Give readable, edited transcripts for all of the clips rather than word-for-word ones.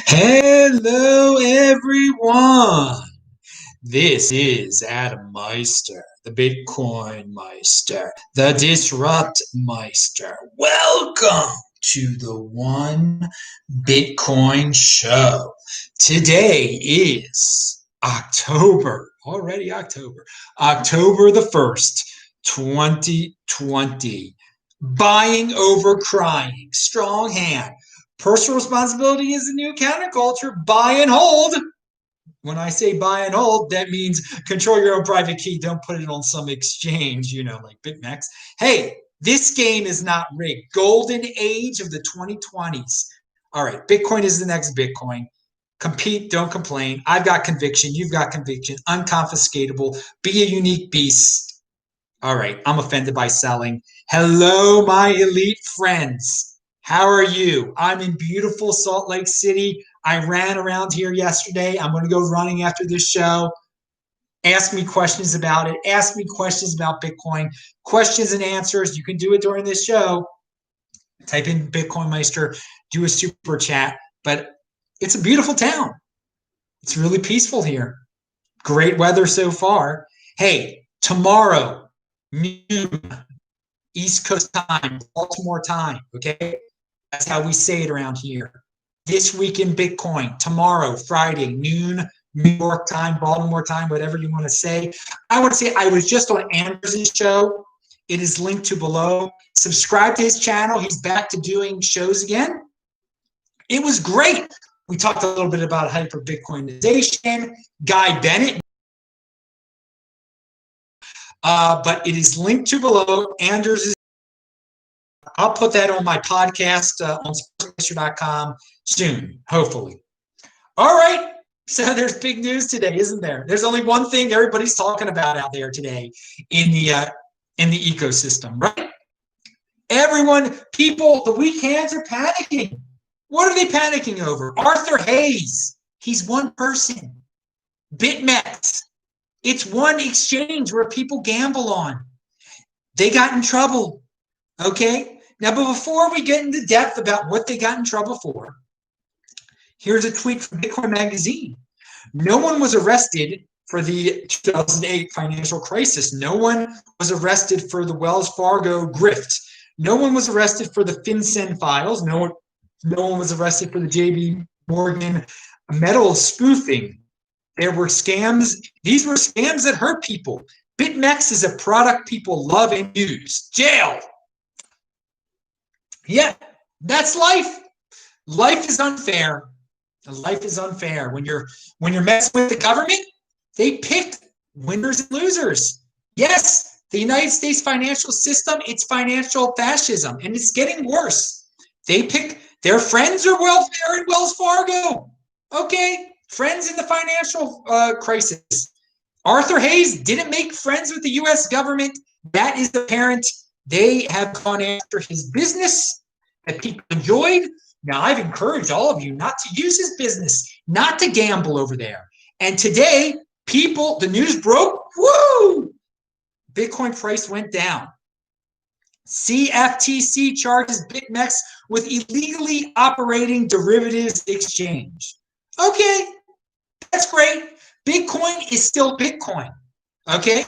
Hello, everyone. This is Adam Meister, the BitcoinMeister, the Disrupt Meister. Welcome to the One Bitcoin Show. Today is October the 1st, 2020. Buying over crying, strong hand. Personal responsibility is the new counterculture. Buy and hold. When I say buy and hold, that means control your own private key. Don't put it on some exchange, like BitMEX. Hey, this game is not rigged. Golden age of the 2020s. All right, Bitcoin is the next Bitcoin. Compete, don't complain. I've got conviction. You've got conviction. Unconfiscatable. Be a unique beast. All right, I'm offended by selling. Hello, my elite friends. How are you? I'm in beautiful Salt Lake City. I ran around here yesterday. I'm going to go running after this show. Ask me questions about it. Ask me questions about Bitcoin. Questions and answers. You can do it during this show. Type in BitcoinMeister. Do a super chat. But it's a beautiful town. It's really peaceful here. Great weather so far. Hey, tomorrow, noon, East Coast time, Baltimore time, okay? That's how we say it around here. This week in Bitcoin, tomorrow, Friday, noon, New York time, Baltimore time, whatever you want to say. I want to say I was just on Anderson's show. It is linked to below. Subscribe to his channel. He's back to doing shows again. It was great. We talked a little bit about hyper-Bitcoinization. Guy Bennett. But it is linked to below. Anders' I'll put that on my podcast on sportsmeister.com soon, hopefully. All right. So there's big news today, isn't there? There's only one thing everybody's talking about out there today in the ecosystem, right? Everyone, people, the weak hands are panicking. What are they panicking over? Arthur Hayes. He's one person. BitMEX. It's one exchange where people gamble on. They got in trouble. Okay? Now, but before we get into depth about what they got in trouble for, here's a tweet from Bitcoin Magazine. No one was arrested for the 2008 financial crisis. No one was arrested for the Wells Fargo grift. No one was arrested for the FinCEN files. No one was arrested for the JB Morgan metal spoofing. There were scams. These were scams that hurt people. BitMEX is a product people love and use. Jail. Yeah, that's life. Life is unfair. Life is unfair. When you're messing with the government, they pick winners and losers. Yes, the United States financial system, it's financial fascism, and it's getting worse. They pick their friends are welfare and Wells Fargo. Okay, friends in the financial crisis. Arthur Hayes didn't make friends with the U.S. government. That is apparent. They have gone after his business that people enjoyed. Now, I've encouraged all of you not to use his business, not to gamble over there. And today, the news broke, woo! Bitcoin price went down. CFTC charges BitMEX with illegally operating derivatives exchange. Okay, that's great. Bitcoin is still Bitcoin, okay?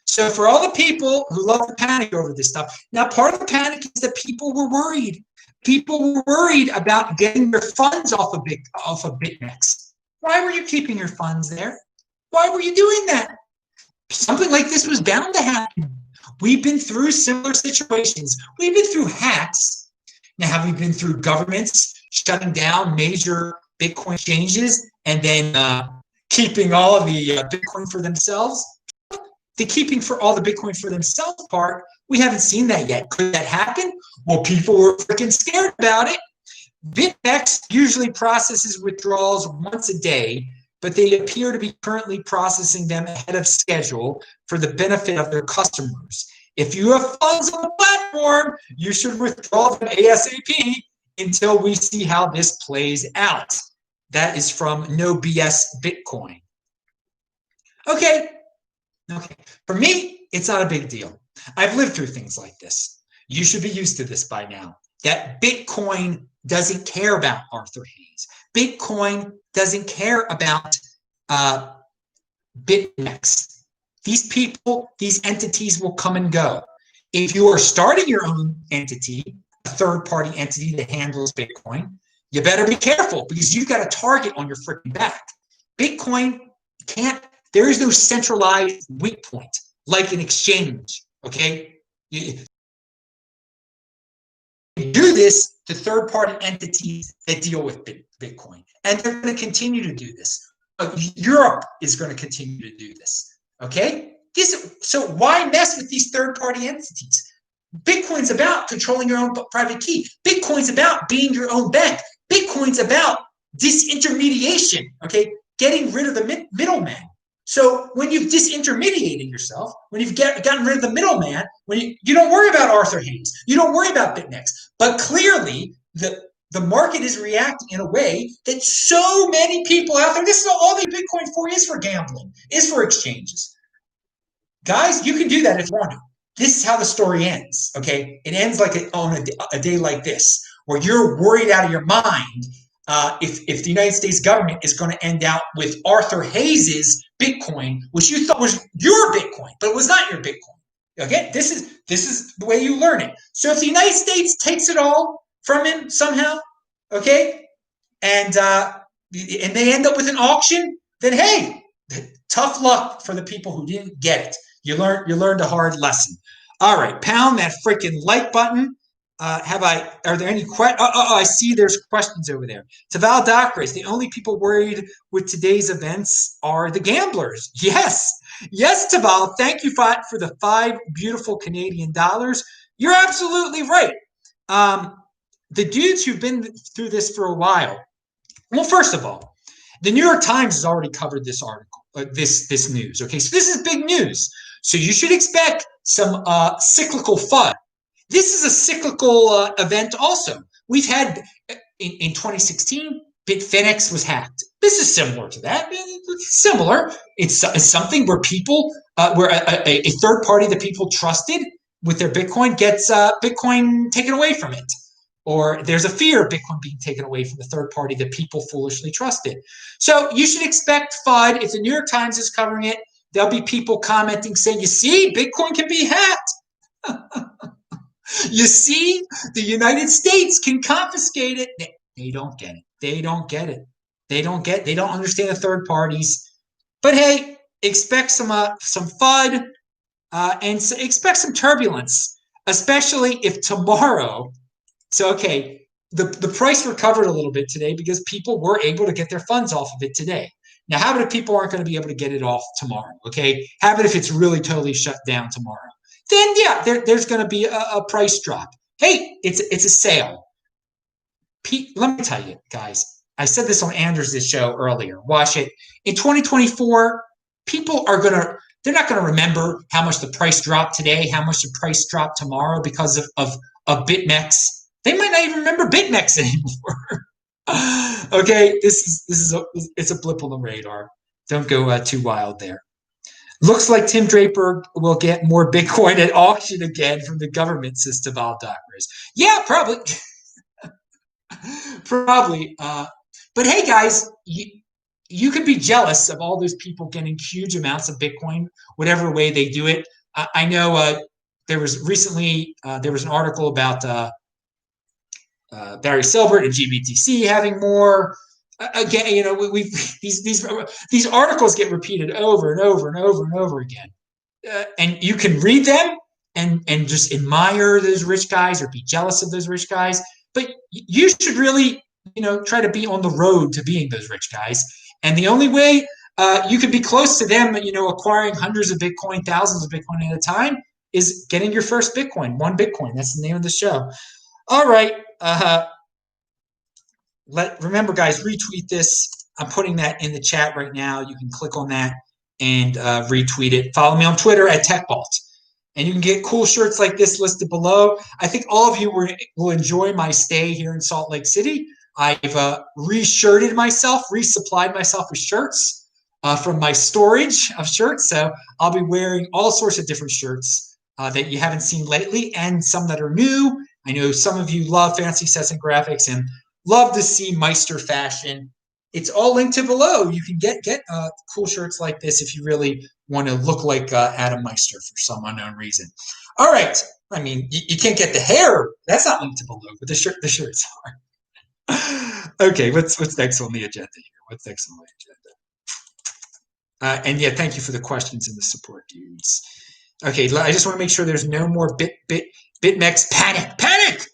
So for all the people who love to panic over this stuff, now part of the panic is that people were worried. People were worried about getting their funds off of BitMEX. Why were you keeping your funds there? Why were you doing that? Something like this was bound to happen. We've been through similar situations. We've been through hacks. Now, have we been through governments shutting down major Bitcoin exchanges and then keeping all of the Bitcoin for themselves? The keeping for all the Bitcoin for themselves part, we haven't seen that yet. Could that happen? Well, people were freaking scared about it. BitMEX usually processes withdrawals once a day, but they appear to be currently processing them ahead of schedule for the benefit of their customers. If you have funds on the platform, you should withdraw them ASAP until we see how this plays out. That is from No BS Bitcoin. Okay. For me, it's not a big deal. I've lived through things like this. You should be used to this by now. That Bitcoin doesn't care about Arthur Hayes. Bitcoin doesn't care about BitMEX. These people, these entities will come and go. If you are starting your own entity, a third-party entity that handles Bitcoin, you better be careful because you've got a target on your freaking back. Bitcoin can't, there is no centralized weak point like an exchange, okay? You do this to third-party entities that deal with Bitcoin, and they're going to continue to do this. Europe is going to continue to do this, okay? So why mess with these third-party entities? Bitcoin's about controlling your own private key. Bitcoin's about being your own bank. Bitcoin's about disintermediation, okay? Getting rid of the middleman. So when you've disintermediated yourself, when you've gotten rid of the middleman, when you don't worry about Arthur Hayes, you don't worry about BitMEX, but clearly the market is reacting in a way that so many people out there, this is all the Bitcoin for is for gambling, is for exchanges. Guys, you can do that if you want to. This is how the story ends, okay? It ends like on a day like this, where you're worried out of your mind if the United States government is going to end out with Arthur Hayes's Bitcoin, which you thought was your Bitcoin, but it was not your Bitcoin. Okay, this is the way you learn it. So if the United States takes it all from him somehow, okay, and they end up with an auction, then hey, tough luck for the people who didn't get it. You learned a hard lesson. All right, pound that freaking like button. Are there any questions? I see there's questions over there. Taval Docrace, the only people worried with today's events are the gamblers. Yes, Taval, thank you for the 5 beautiful Canadian dollars. You're absolutely right. The dudes who've been through this for a while, well, first of all, the New York Times has already covered this article, this news. Okay, so this is big news. So you should expect some cyclical FUD. This is a cyclical event also. We've had, in 2016, Bitfinex was hacked. This is similar to that. It's similar. It's something where people, where a third party that people trusted with their Bitcoin gets Bitcoin taken away from it. Or there's a fear of Bitcoin being taken away from the third party that people foolishly trusted. So you should expect FUD. If the New York Times is covering it, there'll be people commenting saying, you see, Bitcoin can be hacked. You see, the United States can confiscate it. They don't get it. They don't get it. They don't understand the third parties. But hey, expect some FUD and expect some turbulence, especially if tomorrow. So okay, the price recovered a little bit today because people were able to get their funds off of it today. Now, how about if people aren't going to be able to get it off tomorrow? Okay, how about if it's really totally shut down tomorrow? Then yeah, there's going to be a price drop. Hey, it's a sale. Let me tell you, guys. I said this on Anders' show earlier. Watch it. In 2024, people they're not going to remember how much the price dropped today, how much the price dropped tomorrow because of BitMEX. They might not even remember BitMEX anymore. Okay, it's a blip on the radar. Don't go too wild there. Looks like Tim Draper will get more Bitcoin at auction again from the government, says Taval Docrace. Yeah, probably. Probably. But hey, guys, you could be jealous of all those people getting huge amounts of Bitcoin, whatever way they do it. I know there was recently there was an article about Barry Silbert and GBTC having more. Again, you know, these articles get repeated over and over and over and over again, and you can read them and just admire those rich guys or be jealous of those rich guys. But you should really, you know, try to be on the road to being those rich guys. And the only way you could be close to them, you know, acquiring hundreds of Bitcoin, thousands of Bitcoin at a time, is getting your first Bitcoin, one Bitcoin. That's the name of the show. All right. Remember, guys, retweet this. I'm putting that in the chat right now. You can click on that and retweet it. Follow me on Twitter at TechVault. And you can get cool shirts like this listed below. I think all of you will enjoy my stay here in Salt Lake City. I've reshirted myself, resupplied myself with shirts from my storage of shirts. So I'll be wearing all sorts of different shirts that you haven't seen lately and some that are new. I know some of you love fancy sets and graphics, and Love to see Meister fashion. It's all linked to below. You can get cool shirts like this if you really want to look like Adam Meister for some unknown reason. All right. I mean, you can't get the hair. That's not linked to below, but the shirts are. Okay, what's next on the agenda here? What's next on the agenda? And yeah, thank you for the questions and the support, dudes. Okay, I just want to make sure there's no more BitMEX panic.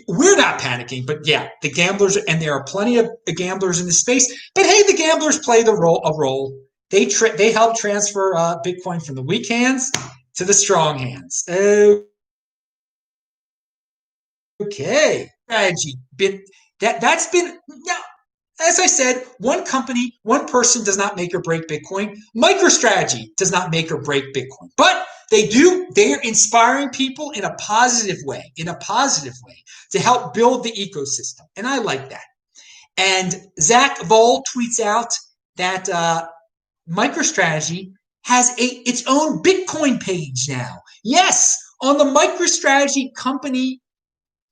We're not panicking, but yeah, the gamblers, and there are plenty of gamblers in the space. But hey, the gamblers play a role. They help transfer Bitcoin from the weak hands to the strong hands. Okay, strategy. That's been now. As I said, one company, one person does not make or break Bitcoin. Microstrategy does not make or break Bitcoin, but they're inspiring people in a positive way, to help build the ecosystem. And I like that. And Zach Vol tweets out that Microstrategy has its own Bitcoin page now. Yes, on the Microstrategy company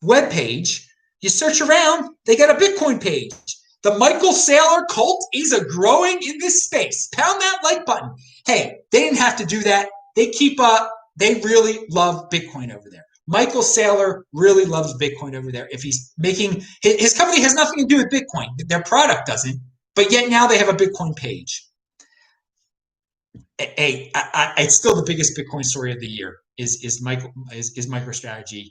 webpage, you search around, they got a Bitcoin page. The Michael Saylor cult is growing in this space. Pound that like button. Hey, they didn't have to do that. They really love Bitcoin over there. Michael Saylor really loves Bitcoin over there. If he's making, his company has nothing to do with Bitcoin. Their product doesn't, but yet now they have a Bitcoin page. Hey, it's still the biggest Bitcoin story of the year is MicroStrategy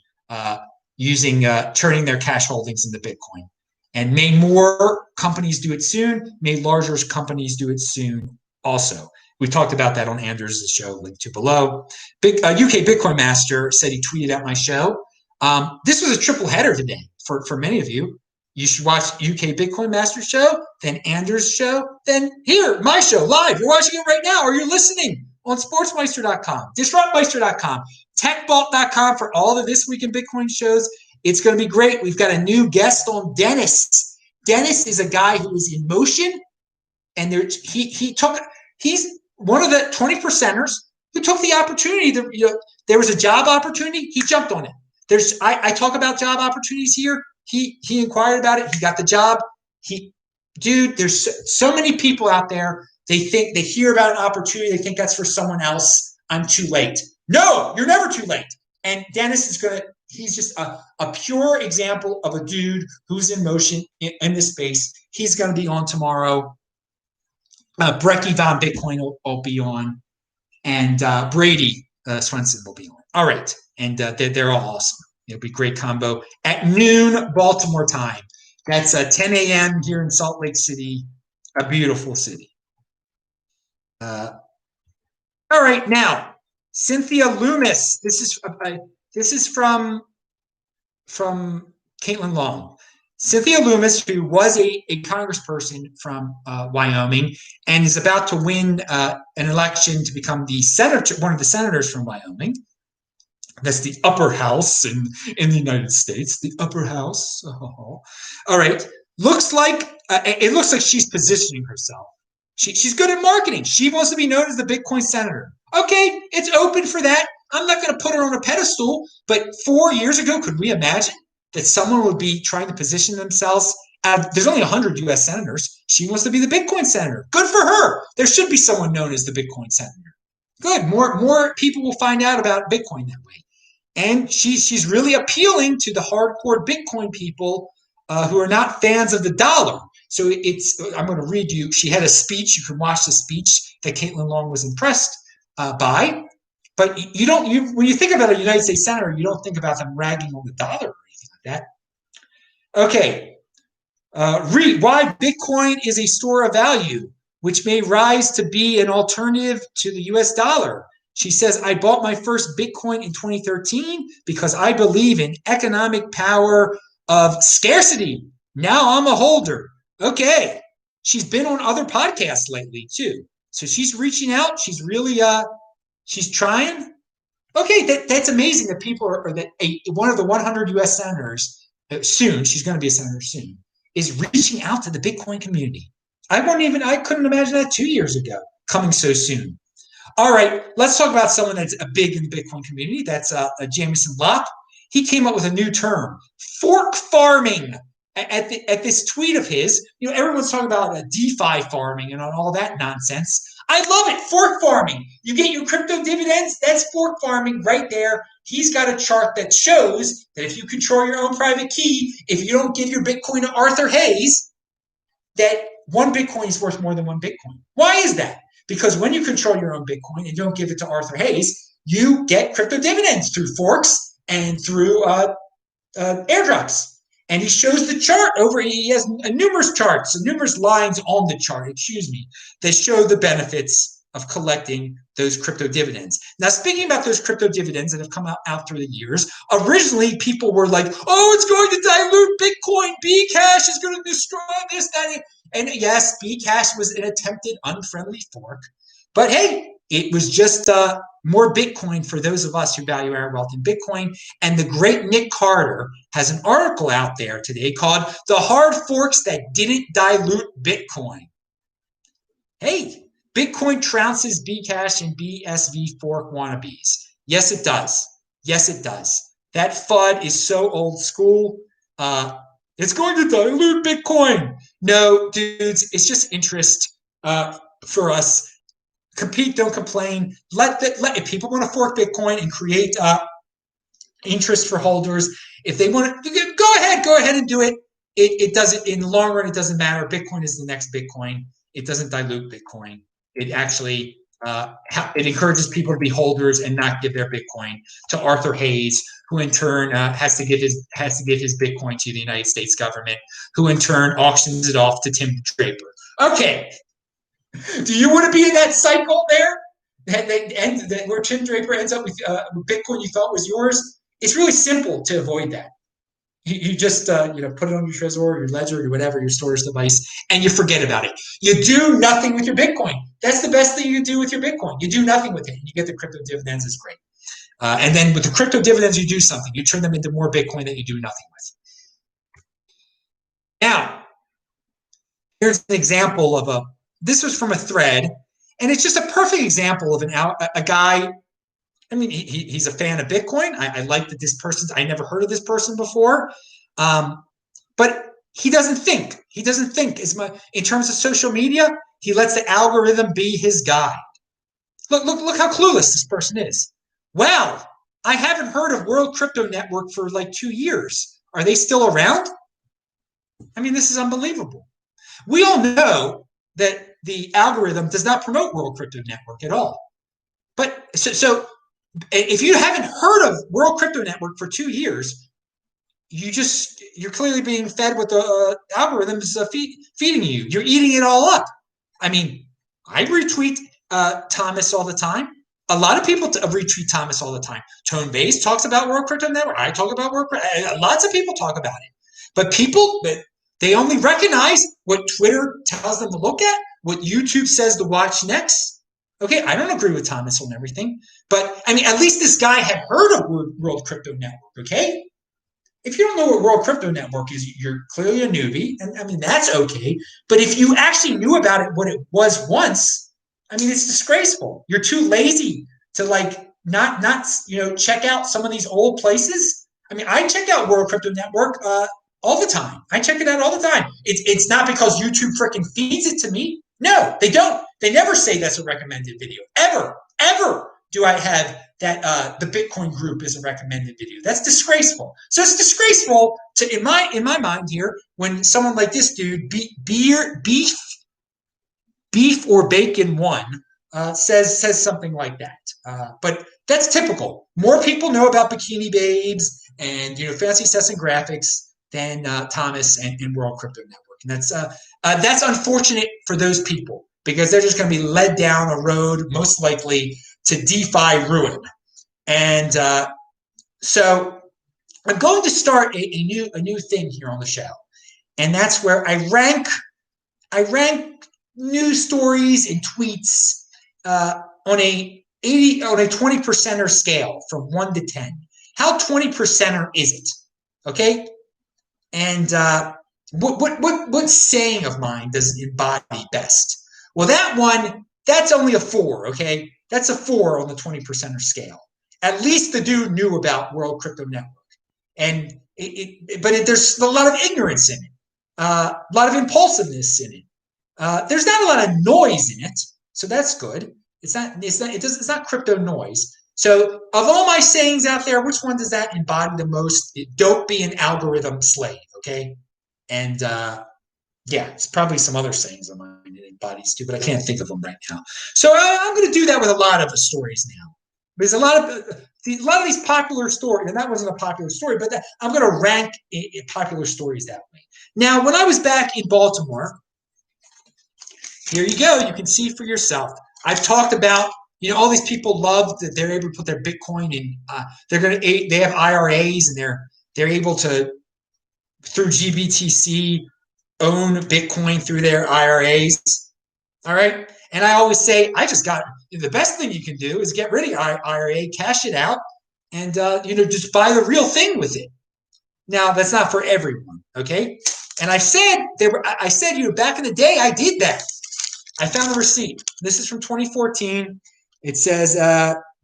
turning their cash holdings into Bitcoin. And may more companies do it soon. May larger companies do it soon also. We talked about that on Anders' show, linked to below. UK BitcoinMeister said he tweeted out my show. This was a triple header today for many of you. You should watch UK BitcoinMeister show, then Anders' show, then here, my show, live. You're watching it right now, or you're listening on sportsmeister.com, disruptmeister.com, techvault.com for all of This Week in Bitcoin shows. It's going to be great. We've got a new guest on, Dennis. Dennis is a guy who is in motion, and he's one of the 20%ers who took the opportunity. There was a job opportunity. He jumped on it. I talk about job opportunities here. He inquired about it. He got the job. There's so many people out there. They hear about an opportunity. They think that's for someone else. I'm too late. No, you're never too late. And Dennis he's just a pure example of a dude who's in motion in this space. He's going to be on tomorrow. Brecky Von Bitcoin will be on, and Brady Swenson will be on. All right, and they're all awesome. It'll be a great combo at noon Baltimore time. That's 10 a.m. here in Salt Lake City, a beautiful city. All right, now Cynthia Lummis. This is from Caitlin Long. Cynthia Lummis, who was a congressperson from Wyoming and is about to win an election to become one of the senators from Wyoming. That's the upper house in the United States, the upper house. Oh. All right. Looks like she's positioning herself. She's good at marketing. She wants to be known as the Bitcoin senator. Okay, it's open for that. I'm not going to put her on a pedestal, but 4 years ago, could we imagine that someone would be trying to position themselves? There's only 100 U.S. senators. She wants to be the Bitcoin senator. Good for her. There should be someone known as the Bitcoin senator. Good. More people will find out about Bitcoin that way. And she's really appealing to the hardcore Bitcoin people who are not fans of the dollar. So I'm going to read you. She had a speech. You can watch the speech that Caitlin Long was impressed by. But when you think about a United States senator, you don't think about them ragging on the dollar or anything like that. Okay. Read why Bitcoin is a store of value, which may rise to be an alternative to the US dollar. She says, I bought my first Bitcoin in 2013 because I believe in economic power of scarcity. Now I'm a holder. Okay. She's been on other podcasts lately too. So she's reaching out. She's really, she's trying. Okay. That's amazing that people one of the 100 US senators soon, she's going to be a senator soon, is reaching out to the Bitcoin community. I couldn't imagine that 2 years ago, coming so soon. All right, let's talk about someone that's big in the Bitcoin community. That's Jameson Lopp. He came up with a new term, fork farming. at this tweet of his, everyone's talking about DeFi farming and on all that nonsense. I love it. Fork farming. You get your crypto dividends. That's fork farming right there. He's got a chart that shows that if you control your own private key, if you don't give your Bitcoin to Arthur Hayes, that one Bitcoin is worth more than one Bitcoin. Why is that? Because when you control your own Bitcoin and don't give it to Arthur Hayes, you get crypto dividends through forks and through airdrops. And he shows the chart over. He has numerous charts, numerous lines on the chart, that show the benefits of collecting those crypto dividends. Now, speaking about those crypto dividends that have come out through the years, originally people were like, oh, it's going to dilute Bitcoin. Bcash is going to destroy this, that. And yes, Bcash was an attempted unfriendly fork. But hey, it was just more Bitcoin for those of us who value our wealth in Bitcoin. And the great Nick Carter has an article out there today called The Hard Forks That Didn't Dilute Bitcoin. Hey, Bitcoin trounces Bcash and BSV fork wannabes. Yes, it does. Yes, it does. That FUD is so old school. It's going to dilute Bitcoin. No, dudes, it's just interest for us. Compete, don't complain. If people want to fork Bitcoin and create interest for holders, if they want to, go ahead and do it. It doesn't, in the long run, it doesn't matter. Bitcoin is the next Bitcoin. It doesn't dilute Bitcoin. It actually it encourages people to be holders and not give their Bitcoin to Arthur Hayes, who in turn has to give his Bitcoin to the United States government, who in turn auctions it off to Tim Draper. Okay. Do you want to be in that cycle there? Where Tim Draper ends up with Bitcoin you thought was yours? It's really simple to avoid that. You just put it on your Trezor, your Ledger, your whatever, your storage device, and you forget about it. You do nothing with your Bitcoin. That's the best thing you can do with your Bitcoin. You do nothing with it. You get the crypto dividends. It's great. And then with the crypto dividends, you do something. You turn them into more Bitcoin that you do nothing with. Now, here's an example of this was from a thread, and it's just a perfect example of a guy. I mean, he's a fan of Bitcoin. I like that this person's, I never heard of this person before. But he doesn't think. He doesn't think as much in terms of social media. He lets the algorithm be his guide. Look how clueless this person is. Well, I haven't heard of World Crypto Network for like 2 years. Are they still around? I mean, this is unbelievable. We all know that the algorithm does not promote World Crypto Network at all. But so if you haven't heard of World Crypto Network for 2 years, you're clearly being fed what the algorithms feeding you. You're eating it all up. I mean, I retweet Thomas all the time. A lot of people retweet Thomas all the time. Tone Base talks about World Crypto Network. I talk about World Crypto. Lots of people talk about it. But people, they only recognize what Twitter tells them to look at, what YouTube says to watch next. Okay, I don't agree with Thomas on everything, but I mean, at least this guy had heard of World Crypto Network, okay? If you don't know what World Crypto Network is, you're clearly a newbie, and I mean, that's okay. But if you actually knew about it, what it was once, I mean, it's disgraceful. You're too lazy to not check out some of these old places. I mean, I check out World Crypto Network all the time. I check it out all the time. It's not because YouTube freaking feeds it to me. No, they don't. They never say that's a recommended video. Ever do I have that the Bitcoin group is a recommended video. That's disgraceful. So it's disgraceful to in my mind here when someone like this dude, beef or bacon one, says something like that. But that's typical. More people know about Bikini Babes and fancy sets and graphics than Thomas and World Crypto Network. And that's unfortunate for those people because they're just going to be led down a road, most likely to DeFi ruin. And so I'm going to start a new thing here on the show, and that's where I rank news stories and tweets on a 20%er scale from 1 to 10. How 20%er is it? Okay, and what saying of mine does it embody best? Well, that's only a 4. Okay, that's a 4 on the 20%er scale. At least the dude knew about World Crypto Network. And there's a lot of ignorance in it, a lot of impulsiveness in it. There's not a lot of noise in it, so that's good. It's not crypto noise. So of all my sayings out there, which one does that embody the most? Don't be an algorithm slave, okay? And yeah, it's probably some other sayings of mine it embodies too, but I can't think of them right now. So I'm going to do that with a lot of the stories now. There's a lot of these popular stories, and that wasn't a popular story, but I'm going to rank popular stories that way. Now, when I was back in Baltimore, here you go. You can see for yourself. I've talked about, all these people love that they're able to put their Bitcoin in. They have IRAs, and they're able to, through GBTC, own Bitcoin through their IRAs. All right. And I always say, the best thing you can do is get rid of your IRA, cash it out, and just buy the real thing with it. Now, that's not for everyone, okay? And I said back in the day, I did that. I found the receipt. This is from 2014. It says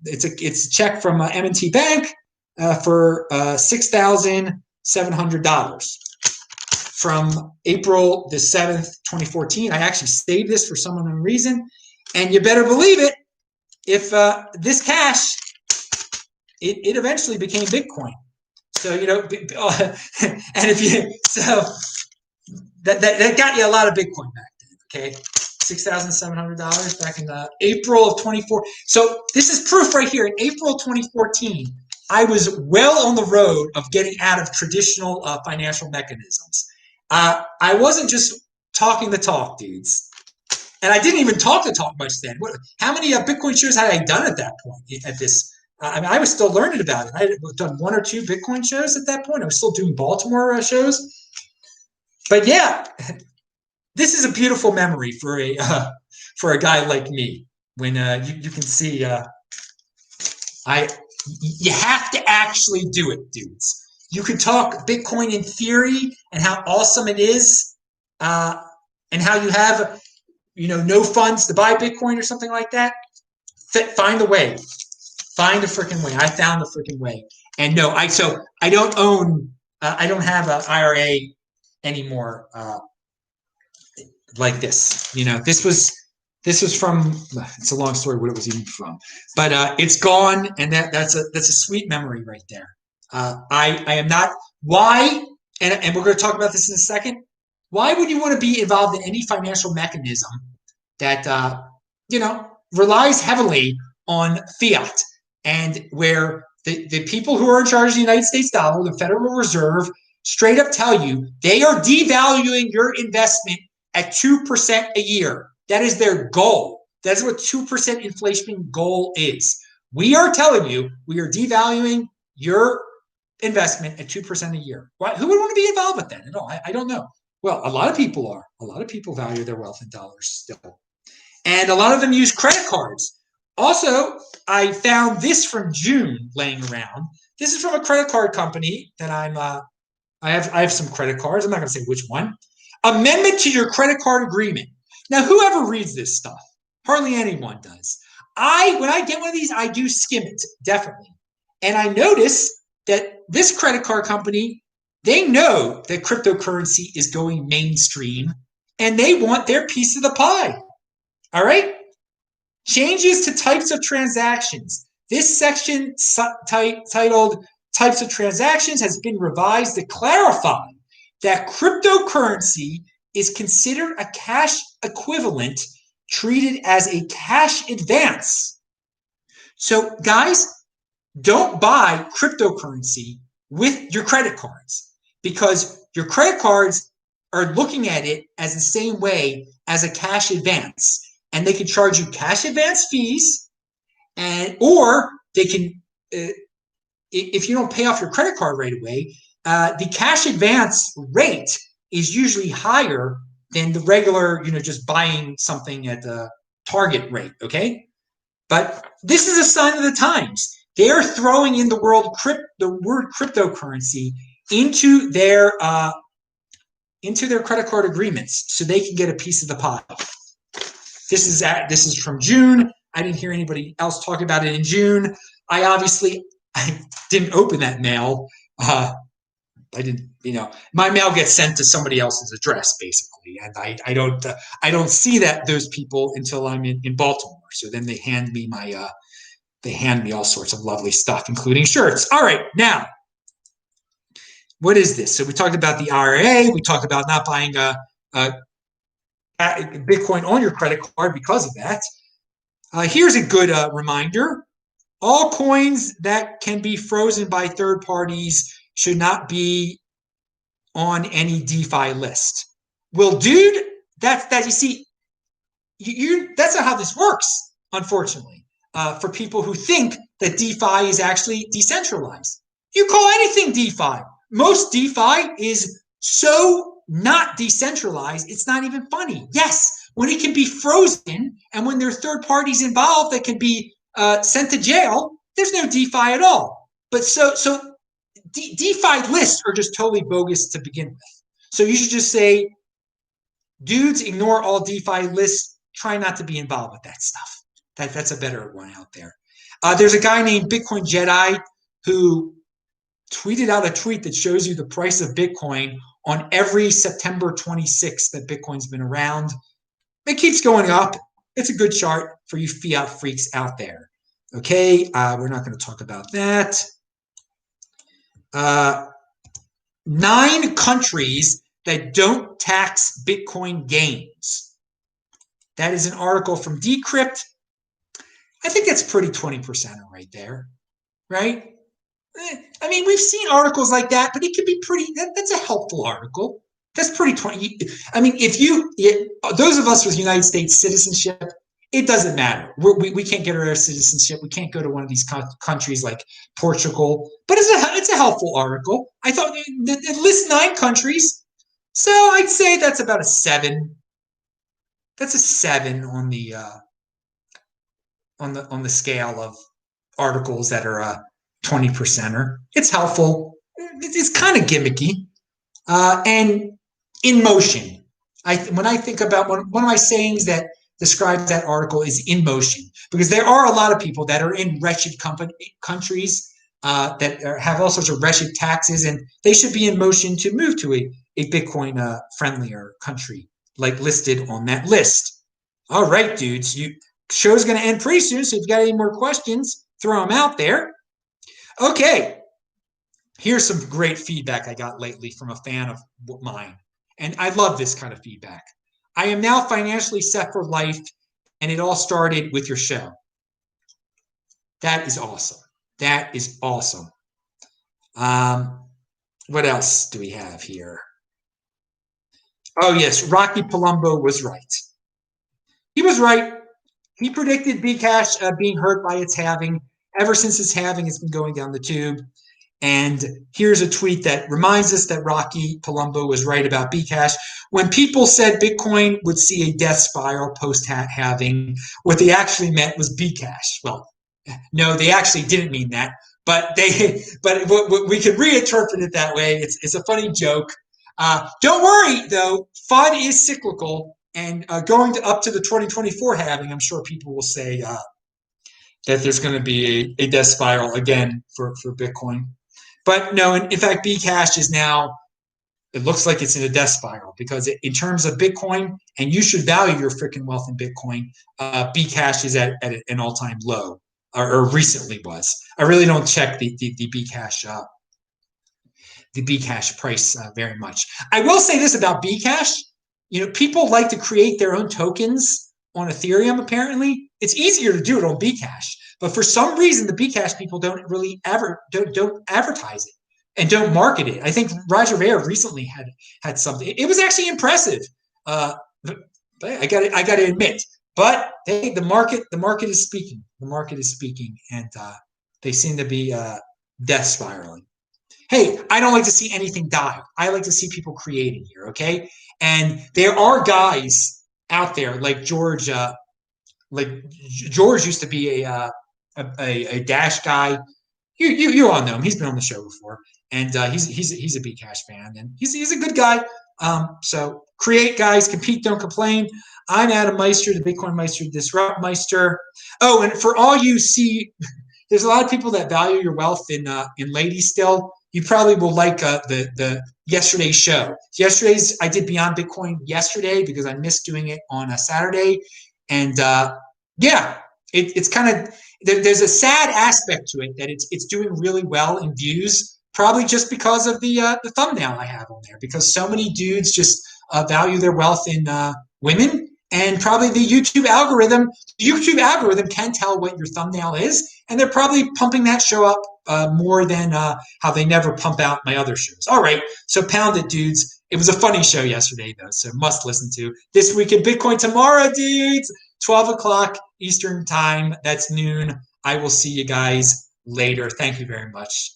it's a check from M&T Bank for $6,700 from April the 7th, 2014. I actually saved this for some unknown reason, and you better believe it. If this cash, it eventually became Bitcoin. So and that got you a lot of Bitcoin back then. Okay. $6,700 back in April of 2014. So this is proof right here. In April of 2014, I was well on the road of getting out of traditional financial mechanisms. I wasn't just talking the talk, dudes. And I didn't even talk the talk much then. How many Bitcoin shows had I done at that point? I was still learning about it. I had done 1 or 2 Bitcoin shows at that point. I was still doing Baltimore shows. But yeah, this is a beautiful memory for a guy like me. When you can see, you have to actually do it, dudes. You can talk Bitcoin in theory and how awesome it is, and how you have, no funds to buy Bitcoin or something like that. Find a way. Find a freaking way. I found the freaking way. And no, I don't own. I don't have an IRA anymore. Like this, this was from. It's a long story what it was even from, but it's gone, and that's a sweet memory right there. I am not. Why? And we're going to talk about this in a second. Why would you want to be involved in any financial mechanism that relies heavily on fiat, and where the people who are in charge of the United States dollar, the Federal Reserve, straight up tell you they are devaluing your investment at 2% a year? That is their goal. That's what 2% inflation goal is. We are telling you we are devaluing your investment at 2% a year. Why? Who would want to be involved with that at all? I don't know. Well, a lot of people are. A lot of people value their wealth in dollars still. And a lot of them use credit cards. Also, I found this from June laying around. This is from a credit card company that I have some credit cards. I'm not going to say which one. Amendment to your credit card agreement. Now, whoever reads this stuff? Hardly anyone does. When I get one of these, I do skim it, definitely. And I notice that this credit card company, they know that cryptocurrency is going mainstream, and they want their piece of the pie. All right? Changes to types of transactions. This section titled Types of Transactions has been revised to clarify that cryptocurrency is considered a cash equivalent treated as a cash advance. So, guys, don't buy cryptocurrency with your credit cards, because your credit cards are looking at it as the same way as a cash advance. And they can charge you cash advance fees, or they can, if you don't pay off your credit card right away, the cash advance rate is usually higher than the regular, just buying something at the Target rate, okay? But this is a sign of the times. They're throwing in the word cryptocurrency into their credit card agreements so they can get a piece of the pie. This is from June. I didn't hear anybody else talk about it in June. I didn't open that mail, I didn't, my mail gets sent to somebody else's address basically, and I don't see those people until I'm in Baltimore. So then they hand me all sorts of lovely stuff, including shirts. All right, now what is this? So we talked about the IRA. We talked about not buying a Bitcoin on your credit card because of that. Here's a good reminder. All coins that can be frozen by third parties should not be on any DeFi list. Well, dude, you see, that's not how this works, unfortunately, for people who think that DeFi is actually decentralized. You call anything DeFi. Most DeFi is so not decentralized, it's not even funny. Yes, when it can be frozen and when there are third parties involved that can be sent to jail, there's no DeFi at all. But so DeFi lists are just totally bogus to begin with. So you should just say, dudes, ignore all DeFi lists. Try not to be involved with that stuff. That's a better one out there. There's a guy named Bitcoin Jedi who tweeted out a tweet that shows you the price of Bitcoin on every September 26th that Bitcoin's been around. It keeps going up. It's a good chart for you fiat freaks out there. Okay, we're not going to talk about that. 9 countries that don't tax Bitcoin gains. That is an article from Decrypt. I think that's pretty 20% right there, right? I mean, we've seen articles like that, but it can be pretty, that's a helpful article. That's pretty 20. I mean, those of us with United States citizenship, it doesn't matter. We can't get our citizenship. We can't go to one of these countries like Portugal, but it's a helpful article. I thought it lists 9 countries. So I'd say that's about a 7. That's a 7 on the scale of articles that are 20%er. It's helpful. It's kind of gimmicky, and in motion. When I think about one of my sayings that describes that article is in motion, because there are a lot of people that are in wretched countries that have all sorts of wretched taxes, and they should be in motion to move to a Bitcoin friendlier country, like listed on that list. All right, dudes, show's going to end pretty soon, so if you got any more questions, throw them out there. Okay, here's some great feedback I got lately from a fan of mine, and I love this kind of feedback. I am now financially set for life, and it all started with your show. That is awesome. That is awesome. What else do we have here? Oh, yes, Rocky Palumbo was right. He was right. He predicted Bcash being hurt by its halving. Ever since its halving, it's been going down the tube. And here's a tweet that reminds us that Rocky Palumbo was right about Bcash. When people said Bitcoin would see a death spiral post-halving, what they actually meant was Bcash. Well, no, they actually didn't mean that, but we can reinterpret it that way. It's a funny joke. Don't worry, though. FUD is cyclical, and going up to the 2024 halving, I'm sure people will say that there's going to be a death spiral again for Bitcoin. But no, in fact, Bcash is now, it looks like it's in a death spiral, because in terms of Bitcoin, and you should value your freaking wealth in Bitcoin, Bcash is at an all-time low, or recently was. I really don't check the Bcash price very much. I will say this about Bcash. People like to create their own tokens on Ethereum, apparently. It's easier to do it on Bcash. But for some reason, the Bcash people don't really don't advertise it and don't market it. I think Roger Ver recently had something. It was actually impressive. But I got to admit. But hey, the market is speaking. The market is speaking, and they seem to be death spiraling. Hey, I don't like to see anything die. I like to see people creating here. Okay, and there are guys out there like George. George used to be a Dash guy. You all know him. He's been on the show before, and he's a Bcash fan, and he's a good guy. So create, guys, compete, don't complain. I'm Adam Meister, the BitcoinMeister, Disrupt Meister. Oh, and for all you see, there's a lot of people that value your wealth in ladies still. you probably will like the yesterday's show. I did Beyond Bitcoin yesterday because I missed doing it on a Saturday, and yeah, it's kind of there's a sad aspect to it that it's doing really well in views, probably just because of the thumbnail I have on there, because so many dudes just value their wealth in women, and probably the YouTube algorithm can tell what your thumbnail is, and they're probably pumping that show up more than how they never pump out my other shows. All right, so pound it, dudes. It was a funny show yesterday, though, so must listen to. This Week in Bitcoin tomorrow, dudes, 12 o'clock Eastern time. That's noon. I will see you guys later. Thank you very much.